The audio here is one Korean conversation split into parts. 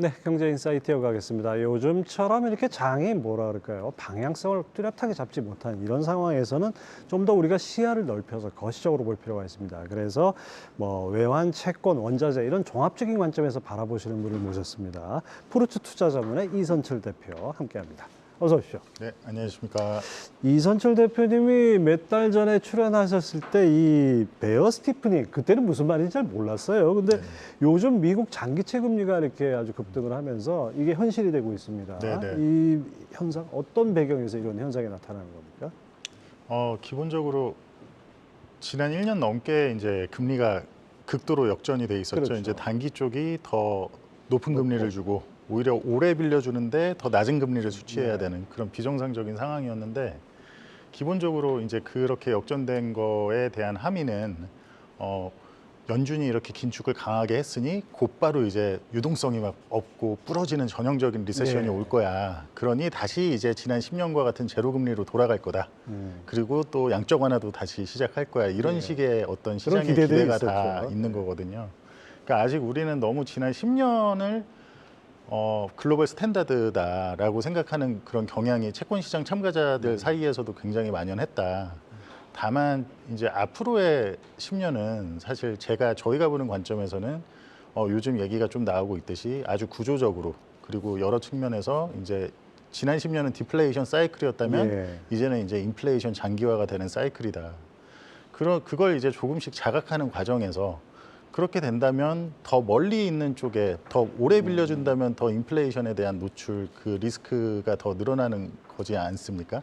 네, 경제인사이트 이어가겠습니다. 요즘처럼 이렇게 장이 뭐라 그럴까요? 방향성을 뚜렷하게 잡지 못한 이런 상황에서는 좀 더 우리가 시야를 넓혀서 거시적으로 볼 필요가 있습니다. 그래서 뭐 외환, 채권, 원자재 이런 종합적인 관점에서 바라보시는 분을 모셨습니다. 포르투 투자자문의 이선철 대표 함께합니다. 어서 오십시오. 네, 안녕하십니까. 이선철 대표님이 몇 달 전에 출연하셨을 때 이 베어 스티프닝, 그때는 무슨 말인지 잘 몰랐어요. 근데 네. 요즘 미국 장기채 금리가 이렇게 아주 급등을 하면서 이게 현실이 되고 있습니다. 네. 이 현상, 어떤 배경에서 이런 현상이 나타나는 겁니까? 기본적으로 지난 1년 넘게 이제 금리가 극도로 역전이 돼 있었죠. 그렇죠. 이제 단기 쪽이 더 높은 금리를 주고 오히려 오래 빌려주는데 더 낮은 금리를 수취해야 되는 그런 비정상적인 상황이었는데, 기본적으로 이제 그렇게 역전된 거에 대한 함의는 연준이 이렇게 긴축을 강하게 했으니 곧바로 이제 유동성이 막 없고 부러지는 전형적인 리세션이 올 거야. 그러니 다시 이제 지난 10년과 같은 제로 금리로 돌아갈 거다. 그리고 또 양적 완화도 다시 시작할 거야. 이런 식의 어떤 시장의 기대들이 기대가 있었죠. 다 있는 거거든요. 그러니까 아직 우리는 너무 지난 10년을 글로벌 스탠다드다라고 생각하는 그런 경향이 채권 시장 참가자들 사이에서도 굉장히 만연했다. 다만 이제 앞으로의 10년은 사실 저희가 보는 관점에서는 요즘 얘기가 좀 나오고 있듯이 아주 구조적으로, 그리고 여러 측면에서 이제 지난 10년은 디플레이션 사이클이었다면 이제는 이제 인플레이션 장기화가 되는 사이클이다. 그걸 이제 조금씩 자각하는 과정에서, 그렇게 된다면 더 멀리 있는 쪽에 더 오래 빌려준다면 더 인플레이션에 대한 노출, 그 리스크가 더 늘어나는 거지 않습니까?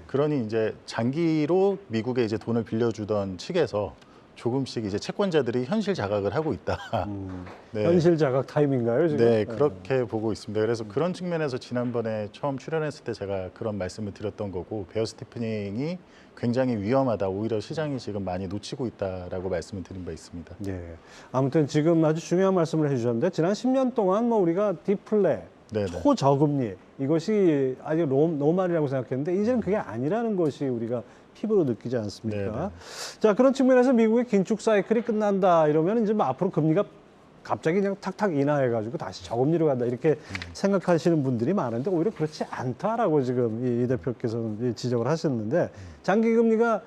그러니 이제 장기로 미국에 이제 돈을 빌려주던 측에서 조금씩 이제 채권자들이 현실 자각을 하고 있다. 네. 현실 자각 타임인가요, 지금? 네, 그렇게 보고 있습니다. 그래서 그런 측면에서 지난번에 처음 출연했을 때 제가 그런 말씀을 드렸던 거고, 베어 스티프닝이 굉장히 위험하다, 오히려 시장이 지금 많이 놓치고 있다라고 말씀을 드린 바 있습니다. 아무튼 지금 아주 중요한 말씀을 해주셨는데, 지난 10년 동안 뭐 우리가 디플레, 초저금리, 이것이 아주 노말이라고 생각했는데 이제는 그게 아니라는 것이 우리가 피부로 느끼지 않습니까? 자, 그런 측면에서 미국의 긴축 사이클이 끝난다 이러면 이제 뭐 앞으로 금리가 갑자기 그냥 탁탁 인하해가지고 다시 저금리로 간다 이렇게 생각하시는 분들이 많은데, 오히려 그렇지 않다라고 지금 이 대표께서는 지적을 하셨는데, 장기금리가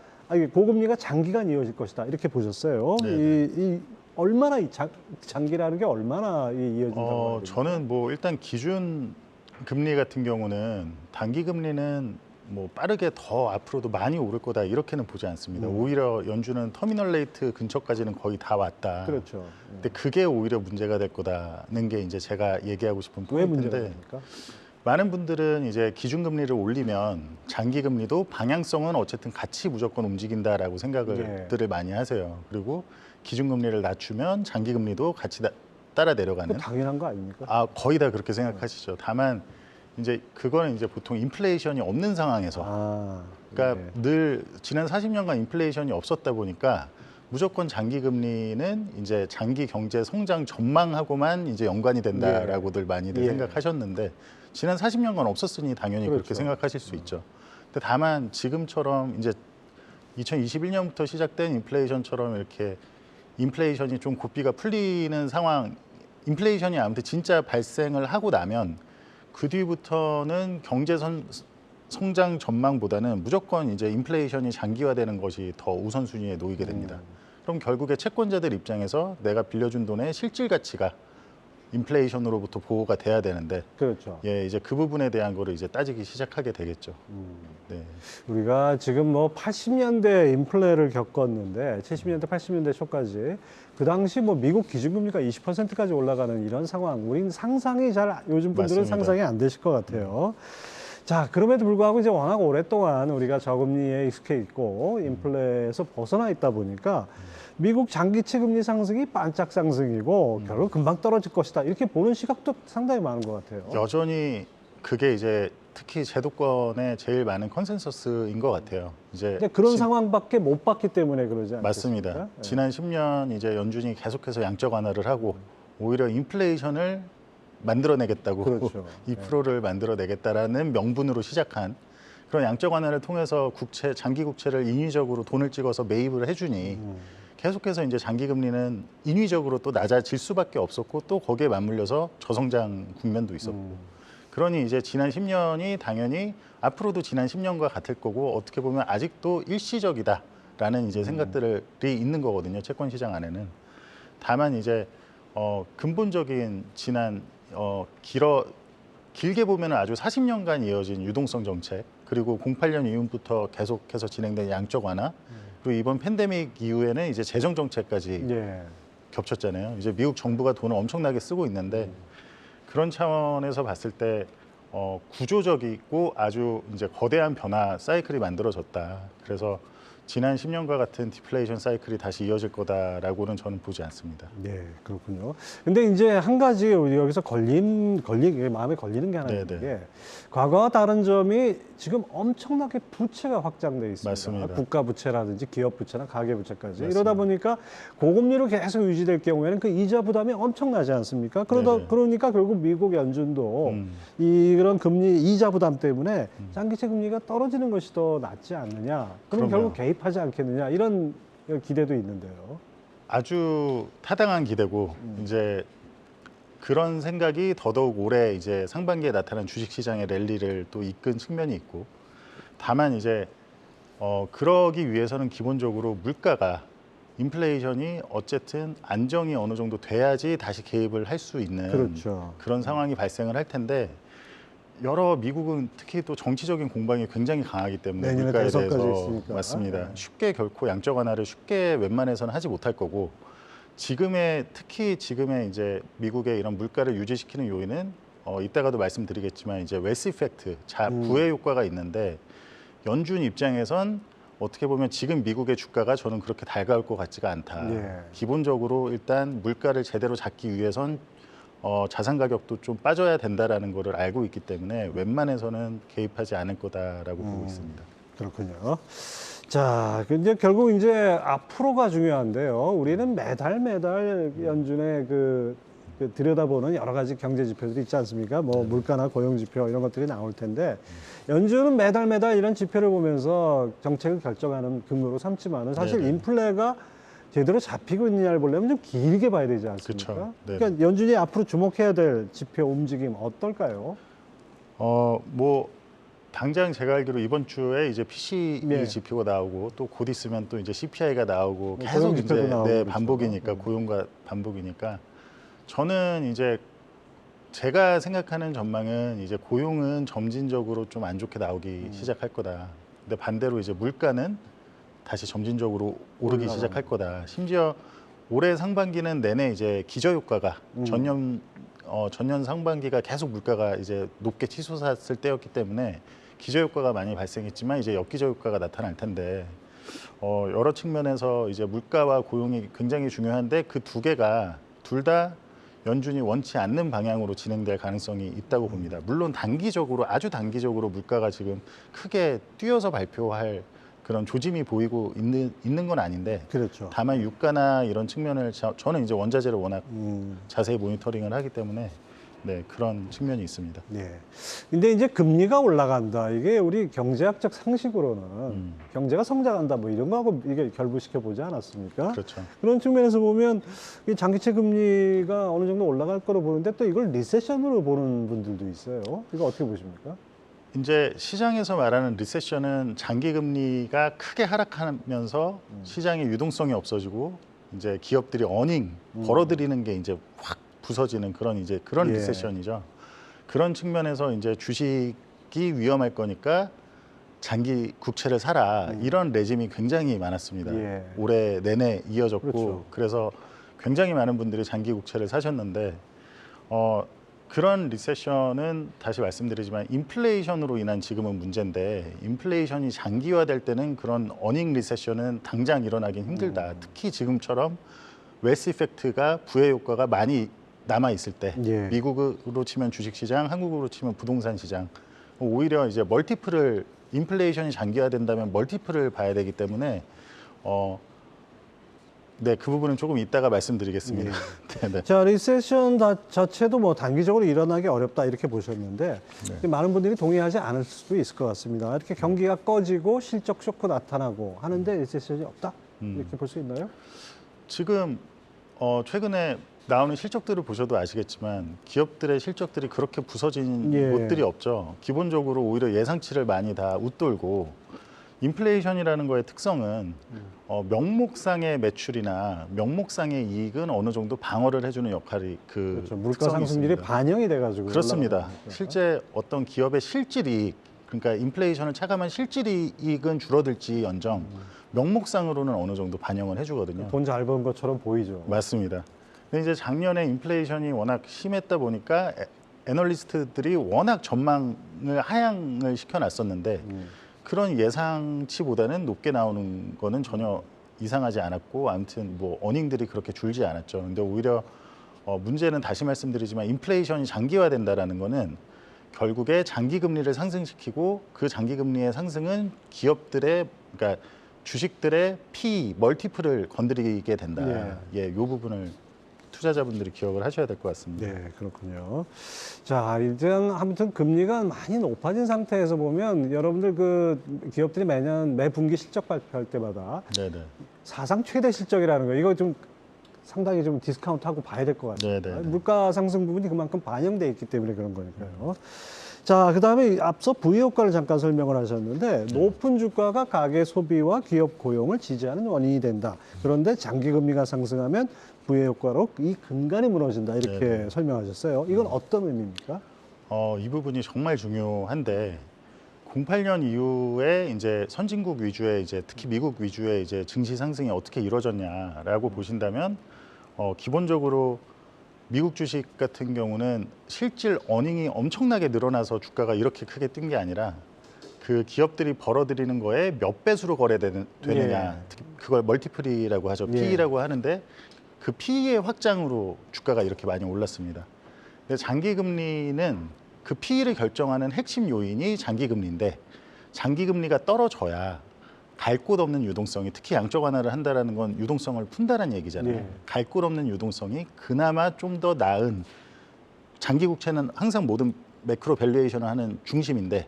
고금리가 장기간 이어질 것이다 이렇게 보셨어요. 얼마나 장기라는 게 얼마나 이어진다고 저는 뭐 일단 기준 금리 같은 경우는 단기 금리는 뭐 빠르게 더 앞으로도 많이 오를 거다 이렇게는 보지 않습니다. 오히려 연준은 터미널 레이트 근처까지는 거의 다 왔다. 그렇죠. 근데 그게 오히려 문제가 될 거다는 게 이제 제가 얘기하고 싶은 왜 문제가 포인트인데, 됩니까? 많은 분들은 이제 기준금리를 올리면 장기금리도 방향성은 어쨌든 같이 무조건 움직인다라고 생각들을 많이 하세요. 그리고 기준금리를 낮추면 장기금리도 같이 따라 내려가는. 당연한 거 아닙니까? 거의 다 그렇게 생각하시죠. 다만 이제 그거는 이제 보통 인플레이션이 없는 상황에서, 그러니까 늘 지난 40년간 인플레이션이 없었다 보니까 무조건 장기금리는 이제 장기 경제 성장 전망하고만 이제 연관이 된다라고들 많이들 생각하셨는데, 지난 40년간 없었으니 당연히 그렇게 생각하실 수 있죠. 근데 다만 지금처럼 이제 2021년부터 시작된 인플레이션처럼 이렇게 인플레이션이 좀 고삐가 풀리는 상황, 인플레이션이 아무튼 진짜 발생을 하고 나면 그 뒤부터는 경제 성장 전망보다는 무조건 이제 인플레이션이 장기화되는 것이 더 우선순위에 놓이게 됩니다. 그럼 결국에 채권자들 입장에서 내가 빌려준 돈의 실질 가치가 인플레이션으로부터 보호가 돼야 되는데, 이제 그 부분에 대한 거를 이제 따지기 시작하게 되겠죠. 우리가 지금 뭐 80년대 인플레를 겪었는데 70년대, 80년대 초까지 그 당시 뭐 미국 기준금리가 20%까지 올라가는 이런 상황, 우린 상상이 요즘 분들은 상상이 안 되실 것 같아요. 자, 그럼에도 불구하고 이제 워낙 오랫동안 우리가 저금리에 익숙해 있고 인플레에서 벗어나 있다 보니까 미국 장기채 금리 상승이 반짝 상승이고 결국 금방 떨어질 것이다 이렇게 보는 시각도 상당히 많은 것 같아요. 여전히 그게 이제 특히 제도권의 제일 많은 컨센서스인 것 같아요. 근데 그런 상황밖에 못 봤기 때문에 그러지 않습니까? 맞습니다. 지난 10년 이제 연준이 계속해서 양적 완화를 하고 오히려 인플레이션을 만들어내겠다고, 2%를 만들어내겠다라는 명분으로 시작한 그런 양적 완화를 통해서 장기 국채를 인위적으로 돈을 찍어서 매입을 해주니 계속해서 이제 장기 금리는 인위적으로 또 낮아질 수밖에 없었고 또 거기에 맞물려서 저성장 국면도 있었고 그러니 이제 지난 10년이 당연히 앞으로도 지난 10년과 같을 거고 어떻게 보면 아직도 일시적이다라는 이제 생각들이 있는 거거든요. 채권 시장 안에는. 다만 이제 근본적인 지난 길게 보면 아주 40년간 이어진 유동성 정책 그리고 08년 이후부터 계속해서 진행된 양적 완화 그리고 이번 팬데믹 이후에는 이제 재정 정책까지 예. 겹쳤잖아요. 이제 미국 정부가 돈을 엄청나게 쓰고 있는데 그런 차원에서 봤을 때 구조적이고 아주 이제 거대한 변화 사이클이 만들어졌다. 그래서 지난 10년과 같은 디플레이션 사이클이 다시 이어질 거다라고는 저는 보지 않습니다. 네, 그렇군요. 근데 이제 한 가지 우리 여기서 마음에 걸리는 게 하나 있는 게 과거와 다른 점이 지금 엄청나게 부채가 확장돼 있습니다. 맞습니다. 국가 부채라든지 기업 부채나 가계 부채까지. 맞습니다. 이러다 보니까 고금리로 계속 유지될 경우에는 그 이자 부담이 엄청나지 않습니까? 그러니까 결국 미국 연준도 이런 금리 이자 부담 때문에 장기채 금리가 떨어지는 것이 더 낫지 않느냐. 그럼 그럼요. 결국 개입하지 않겠느냐 이런 기대도 있는데요. 아주 타당한 기대고 이제 그런 생각이 더더욱 올해 이제 상반기에 나타난 주식시장의 랠리를 또 이끈 측면이 있고 다만 이제 그러기 위해서는 기본적으로 물가가 인플레이션이 어쨌든 안정이 어느 정도 돼야지 다시 개입을 할 수 있는 그렇죠. 그런 상황이 발생을 할 텐데 미국은 특히 또 정치적인 공방이 굉장히 강하기 때문에 내년에 물가에 대선까지 대해서 있으니까. 맞습니다. 쉽게 결코 양적 완화를 쉽게 웬만해서는 하지 못할 거고 특히 지금의 이제 미국의 이런 물가를 유지시키는 요인은 이따가도 말씀드리겠지만 이제 웨스 이펙트 부의 효과가 있는데 연준 입장에선 어떻게 보면 지금 미국의 주가가 저는 그렇게 달가울 것 같지가 않다. 예. 기본적으로 일단 물가를 제대로 잡기 위해선 자산 가격도 좀 빠져야 된다라는 거를 알고 있기 때문에 웬만해서는 개입하지 않을 거다라고 보고 있습니다. 그렇군요. 자, 이제 결국 이제 앞으로가 중요한데요. 우리는 매달 연준의 그 들여다보는 여러 가지 경제 지표들이 있지 않습니까? 뭐 물가나 고용 지표 이런 것들이 나올 텐데 연준은 매달 이런 지표를 보면서 정책을 결정하는 근거로 삼지만은 사실 네네. 인플레가 제대로 잡히고 있느냐를 보려면 좀 길게 봐야 되지 않습니까? 그쵸. 네네. 그러니까 연준이 앞으로 주목해야 될 지표 움직임 어떨까요? 뭐 당장 제가 알기로 이번 주에 이제 PCE 네. 지표가 나오고 또 곧 있으면 또 이제 CPI가 나오고 고용 계속 지표도 이제 나오고 그렇죠. 반복이니까 고용과 반복이니까 저는 이제 제가 생각하는 전망은 이제 고용은 점진적으로 좀 안 좋게 나오기 시작할 거다. 근데 반대로 이제 물가는 다시 점진적으로 오르기 시작할 거다. 심지어 올해 상반기는 내내 이제 기저효과가 전년 상반기가 계속 물가가 이제 높게 치솟았을 때였기 때문에 기저효과가 많이 발생했지만 이제 역기저효과가 나타날 텐데 여러 측면에서 이제 물가와 고용이 굉장히 중요한데 그 두 개가 둘 다 연준이 원치 않는 방향으로 진행될 가능성이 있다고 봅니다. 물론 아주 단기적으로 물가가 지금 크게 뛰어서 발표할 그런 조짐이 보이고 있는 건 아닌데 그렇죠. 다만 유가나 이런 측면을 저는 이제 원자재를 워낙 자세히 모니터링을 하기 때문에 네, 그런 측면이 있습니다. 네. 근데 이제 금리가 올라간다. 이게 우리 경제학적 상식으로는 경제가 성장한다 뭐 이런 거하고 이게 결부시켜 보지 않았습니까? 그렇죠. 그런 측면에서 보면 이 장기채 금리가 어느 정도 올라갈 거로 보는데 또 이걸 리세션으로 보는 분들도 있어요. 이거 어떻게 보십니까? 이제 시장에서 말하는 리세션은 장기 금리가 크게 하락하면서 시장의 유동성이 없어지고 이제 기업들이 어닝 벌어들이는 게 이제 확 부서지는 그런 예. 리세션이죠. 그런 측면에서 이제 주식이 위험할 거니까 장기 국채를 사라 이런 레짐이 굉장히 많았습니다. 예. 올해 내내 이어졌고 그렇죠. 그래서 굉장히 많은 분들이 장기 국채를 사셨는데 그런 리세션은 다시 말씀드리지만 인플레이션으로 인한 지금은 문제인데 인플레이션이 장기화될 때는 그런 어닝 리세션은 당장 일어나긴 힘들다. 특히 지금처럼 웨스 이펙트가 부의 효과가 많이 남아 있을 때 예. 미국으로 치면 주식시장, 한국으로 치면 부동산 시장 오히려 이제 인플레이션이 장기화된다면 멀티플을 봐야 되기 때문에 네, 그 부분은 조금 이따가 말씀드리겠습니다. 예. 네. 자, 리세션 자체도 뭐 단기적으로 일어나기 어렵다 이렇게 보셨는데 많은 분들이 동의하지 않을 수도 있을 것 같습니다. 이렇게 경기가 꺼지고 실적 쇼크 나타나고 하는데 리세션이 없다? 이렇게 볼 수 있나요? 지금 최근에 나오는 실적들을 보셔도 아시겠지만 기업들의 실적들이 그렇게 부서진 곳들이 없죠. 기본적으로 오히려 예상치를 많이 다 웃돌고 인플레이션이라는 거의 특성은 명목상의 매출이나 명목상의 이익은 어느 정도 방어를 해주는 역할이 그렇죠. 물가 상승률이 반영이 돼가지고 그렇습니다. 실제 어떤 기업의 실질이익 그러니까 인플레이션을 차감한 실질이익은 줄어들지언정 명목상으로는 어느 정도 반영을 해주거든요. 돈 잘 번 것처럼 보이죠. 맞습니다. 근데 이제 작년에 인플레이션이 워낙 심했다 보니까 애널리스트들이 워낙 전망을 하향을 시켜놨었는데 그런 예상치보다는 높게 나오는 거는 전혀 이상하지 않았고 아무튼 뭐 어닝들이 그렇게 줄지 않았죠. 근데 오히려 문제는 다시 말씀드리지만 인플레이션이 장기화된다라는 거는 결국에 장기 금리를 상승시키고 그 장기 금리의 상승은 기업들의 그러니까 주식들의 P 멀티플을 건드리게 된다. 이 부분을 투자자분들이 기억을 하셔야 될 것 같습니다. 네, 그렇군요. 자, 이제 아무튼 금리가 많이 높아진 상태에서 보면 여러분들 그 기업들이 매년 매 분기 실적 발표할 때마다 사상 최대 실적이라는 거 이거 좀 상당히 좀 디스카운트하고 봐야 될 것 같아요. 물가 상승 부분이 그만큼 반영돼 있기 때문에 그런 거니까요. 자, 그다음에 앞서 부의 효과를 잠깐 설명을 하셨는데 높은 주가가 가계 소비와 기업 고용을 지지하는 원인이 된다. 그런데 장기 금리가 상승하면 부의 효과로 이 근간이 무너진다. 이렇게 설명하셨어요. 이건 어떤 의미입니까? 이 부분이 정말 중요한데 08년 이후에 이제 선진국 위주의 이제 특히 미국 위주의 이제 증시 상승이 어떻게 이루어졌냐라고 보신다면 기본적으로 미국 주식 같은 경우는 실질 어닝이 엄청나게 늘어나서 주가가 이렇게 크게 뛴 게 아니라 그 기업들이 벌어들이는 거에 몇 배수로 거래되느냐 그걸 멀티플이라고 하죠. PE라고 하는데 그 PE의 확장으로 주가가 이렇게 많이 올랐습니다. 근데 장기 금리는 그 PE를 결정하는 핵심 요인이 장기 금리인데 장기 금리가 떨어져야 갈 곳 없는 유동성이 특히 양적 완화를 한다라는 건 유동성을 푼다는 얘기잖아요. 갈 곳 없는 유동성이 그나마 좀 더 나은 장기 국채는 항상 모든 매크로 밸류에이션을 하는 중심인데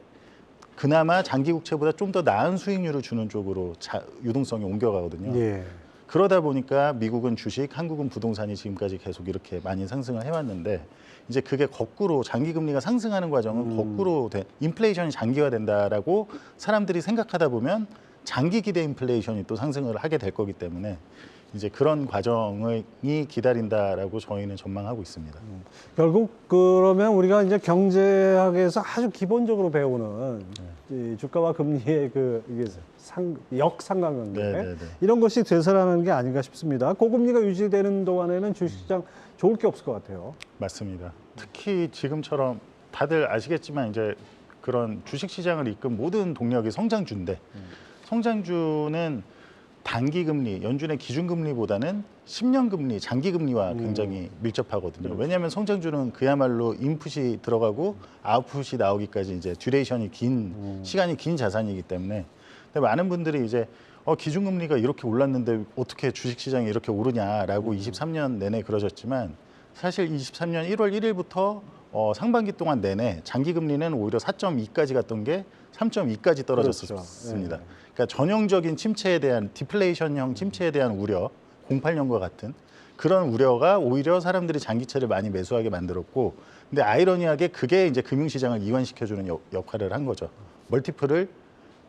그나마 장기 국채보다 좀 더 나은 수익률을 주는 쪽으로 유동성이 옮겨가거든요. 그러다 보니까 미국은 주식, 한국은 부동산이 지금까지 계속 이렇게 많이 상승을 해왔는데 이제 그게 거꾸로 장기 금리가 상승하는 과정은 거꾸로 인플레이션이 장기화된다라고 사람들이 생각하다 보면 장기 기대 인플레이션이 또 상승을 하게 될 거기 때문에 이제 그런 과정이 기다린다라고 저희는 전망하고 있습니다. 결국 그러면 우리가 이제 경제학에서 아주 기본적으로 배우는 이 주가와 금리의 이게 역상관관계 이런 것이 되살아나는 게 아닌가 싶습니다. 고금리가 유지되는 동안에는 주식시장 좋을 게 없을 것 같아요. 맞습니다. 특히 지금처럼 다들 아시겠지만 이제 그런 주식시장을 이끈 모든 동력이 성장주인데 성장주는 단기 금리, 연준의 기준금리보다는 10년 금리, 장기 금리와 굉장히 밀접하거든요. 왜냐하면 성장주는 그야말로 인풋이 들어가고 아웃풋이 나오기까지 이제 듀레이션이 긴, 시간이 긴 자산이기 때문에. 근데 많은 분들이 이제 기준금리가 이렇게 올랐는데 어떻게 주식시장이 이렇게 오르냐라고 23년 내내 그러셨지만 사실 23년 1월 1일부터 상반기 동안 내내 장기금리는 오히려 4.2까지 갔던 게 3.2까지 떨어졌습니다. 그러니까 전형적인 침체에 대한 디플레이션형 침체에 대한 우려, 08년과 같은 그런 우려가 오히려 사람들이 장기채를 많이 매수하게 만들었고, 근데 아이러니하게 그게 이제 금융시장을 이완시켜주는 역할을 한 거죠. 멀티플을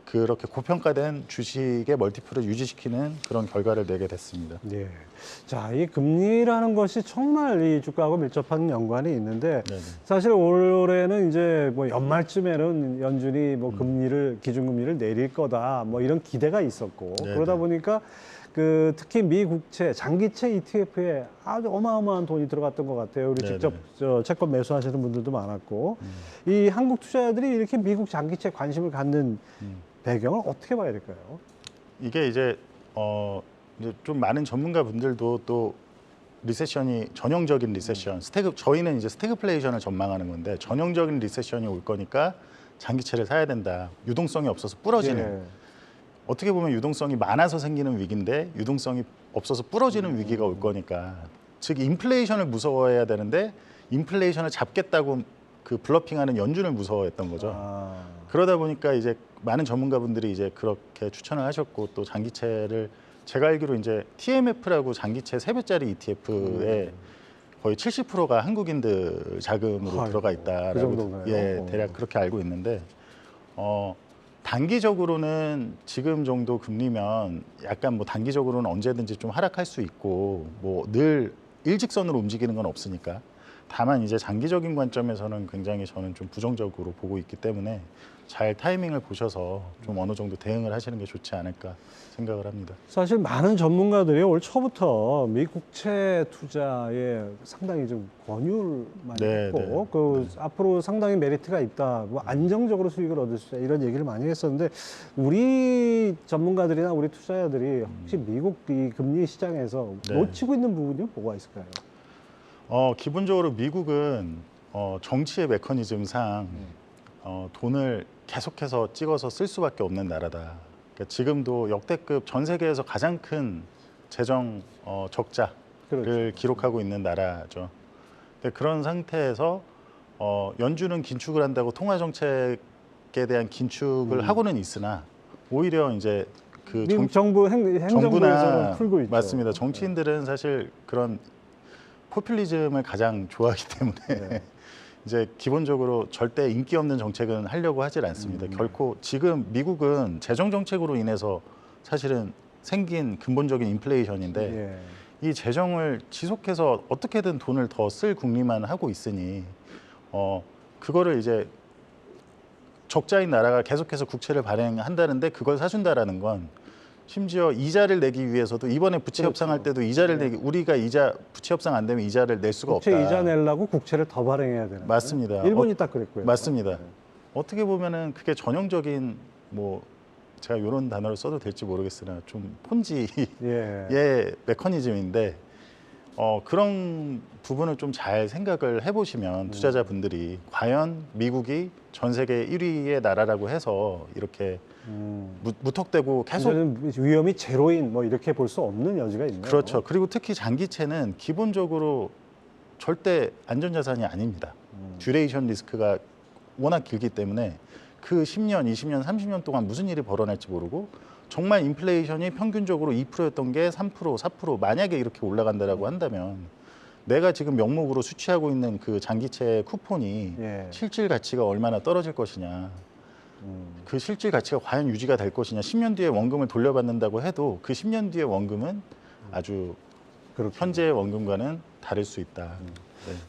그렇게 고평가된 주식의 멀티플을 유지시키는 그런 결과를 내게 됐습니다. 네. 자, 이 금리라는 것이 정말 이 주가하고 밀접한 연관이 있는데 사실 올해는 이제 뭐 연말쯤에는 연준이 뭐 금리를 기준금리를 내릴 거다 뭐 이런 기대가 있었고 그러다 보니까 그 특히 미국채 장기채 ETF에 아주 어마어마한 돈이 들어갔던 것 같아요. 우리 직접 채권 매수하시는 분들도 많았고 이 한국 투자자들이 이렇게 미국 장기채 관심을 갖는 배경을 어떻게 봐야 될까요? 이게 이제 좀 많은 전문가 분들도 또 리세션이 전형적인 리세션, 저희는 이제 스태그플레이션을 전망하는 건데 전형적인 리세션이 올 거니까 장기채를 사야 된다. 유동성이 없어서 부러지는. 어떻게 보면 유동성이 많아서 생기는 위기인데 유동성이 없어서 부러지는 위기가 올 거니까. 즉 인플레이션을 무서워해야 되는데 인플레이션을 잡겠다고 그 블러핑하는 연준을 무서워했던 거죠. 그러다 보니까 이제 많은 전문가분들이 이제 그렇게 추천을 하셨고 또 장기채를 제가 알기로 이제 TMF라고 장기채 3배짜리 ETF에 거의 70%가 한국인들 자금으로 들어가 있다라고 그 정도인가요? 대략 그렇게 알고 있는데 단기적으로는 지금 정도 금리면 약간 뭐 단기적으로는 언제든지 좀 하락할 수 있고 뭐 늘 일직선으로 움직이는 건 없으니까 다만 이제 장기적인 관점에서는 굉장히 저는 좀 부정적으로 보고 있기 때문에 잘 타이밍을 보셔서 좀 어느 정도 대응을 하시는 게 좋지 않을까 생각을 합니다. 사실 많은 전문가들이 올 초부터 미국채 투자에 상당히 좀 권유를 많이 했고 앞으로 상당히 메리트가 있다. 뭐 안정적으로 수익을 얻을 수 있다. 이런 얘기를 많이 했었는데 우리 전문가들이나 우리 투자자들이 혹시 미국 이 금리 시장에서 놓치고 있는 부분이 뭐가 있을까요? 기본적으로 미국은 정치의 메커니즘상 돈을 계속해서 찍어서 쓸 수밖에 없는 나라다. 그러니까 지금도 역대급 전 세계에서 가장 큰 재정 적자를 그렇죠. 기록하고 있는 나라죠. 근데 그런 상태에서 연준은 긴축을 한다고 통화 정책에 대한 긴축을 하고는 있으나 오히려 이제 그 미국 정부 행정부에서는 풀고 있죠. 맞습니다. 정치인들은 사실 그런 포퓰리즘을 가장 좋아하기 때문에 이제 기본적으로 절대 인기 없는 정책은 하려고 하질 않습니다. 결코 지금 미국은 재정 정책으로 인해서 사실은 생긴 근본적인 인플레이션인데 이 재정을 지속해서 어떻게든 돈을 더 쓸 궁리만 하고 있으니 그거를 이제 적자인 나라가 계속해서 국채를 발행한다는데 그걸 사준다라는 건 심지어 이자를 내기 위해서도 이번에 부채 협상할 때도 이자를 내기 우리가 부채 협상 안 되면 이자를 낼 수가 없다. 국채 이자 내려고 국채를 더 발행해야 되는 맞습니다. 일본이 딱 그랬고요. 맞습니다. 어떻게 보면은 그게 전형적인 뭐 제가 이런 단어를 써도 될지 모르겠으나 좀 폰지의 메커니즘인데 그런 부분을 좀 잘 생각을 해보시면 투자자분들이 과연 미국이 전 세계 1위의 나라라고 해서 이렇게 무턱대고 계속 위험이 제로인 뭐 이렇게 볼 수 없는 여지가 있네요. 그렇죠. 그리고 특히 장기채는 기본적으로 절대 안전자산이 아닙니다. 듀레이션 리스크가 워낙 길기 때문에 그 10년, 20년, 30년 동안 무슨 일이 벌어날지 모르고 정말 인플레이션이 평균적으로 2%였던 게 3%, 4% 만약에 이렇게 올라간다라고 한다면 내가 지금 명목으로 수취하고 있는 그 장기채 쿠폰이 실질 가치가 얼마나 떨어질 것이냐. 그 실질 가치가 과연 유지가 될 것이냐. 10년 뒤에 원금을 돌려받는다고 해도 그 10년 뒤의 원금은 아주 현재의 원금과는 다를 수 있다.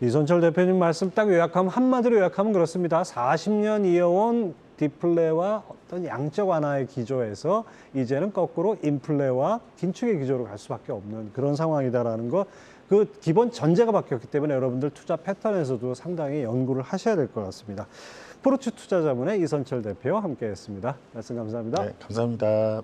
이선철 대표님 말씀 딱 요약하면 한마디로 요약하면 그렇습니다. 40년 이어온 디플레와 어떤 양적 완화의 기조에서 이제는 거꾸로 인플레와 긴축의 기조로 갈 수밖에 없는 그런 상황이다라는 거. 그 기본 전제가 바뀌었기 때문에 여러분들 투자 패턴에서도 상당히 연구를 하셔야 될 것 같습니다. 프로츠 투자자문의 이선철 대표와 함께했습니다. 말씀 감사합니다. 네, 감사합니다.